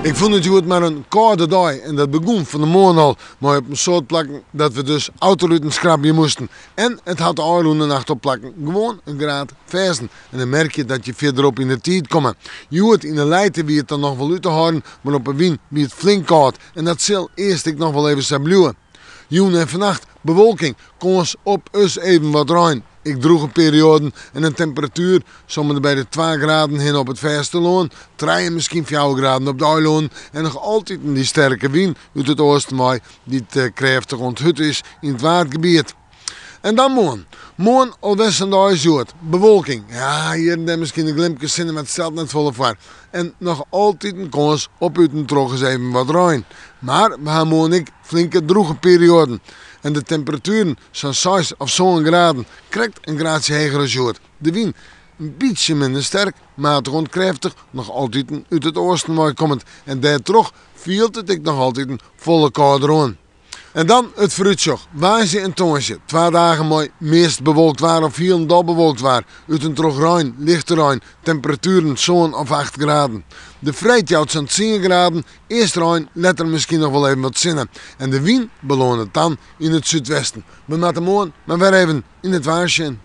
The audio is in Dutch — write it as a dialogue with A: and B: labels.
A: Ik vond het goed maar een koude dag en dat begon van de morgen al. Maar op een soort plakken dat we dus autoruiten schrapje moesten. En het had de aanloende nacht op plakken. Gewoon een graad versen. En dan merk je dat je verderop in de tijd komt. Je hoort in de leiden wie het dan nog wel uit te houden. Maar op een wien wie het flink koud. En dat zal eerst ik nog wel even sabluwen. Joen en vannacht bewolking. Kans op us even wat ruim. Ik droeg een periode en een temperatuur, sommige bij de 2 graden hin op het Vesterloon, 3 misschien 4 graden op de Eiloon en nog altijd die sterke wind uit het oosten waai die het krachtig onthut is in het waardgebied. En dan morgen. Morgen al westen de huisjoord. Bewolking. Ja, hier en daar misschien een glimpje zinnen met het stelt net volle vaart. En nog altijd een kans op uit een trog eens even wat ruim. Maar we hebben morgen ik flinke droege perioden. En de temperaturen zijn 6 of zo'n graden. Krijgt een graadje hoger als joord. De wind een beetje minder sterk, maar het krachtig. Nog altijd uit het oosten waar komt. En daar toch viel het ik nog altijd een volle koude roon. En dan het fruitsjoch. Waasje en tongetje. 2 dagen mooi meest bewolkt waren of heel en dal bewolkt waren. Uit een trog ruim, lichte ruim. Temperaturen zo'n of 8 graden. De vrijtjout zijn 10 graden. Eerst ruim, let er misschien nog wel even wat zinnen. En de wind beloont het dan in het zuidwesten. We moeten morgen maar weer even in het waarsje.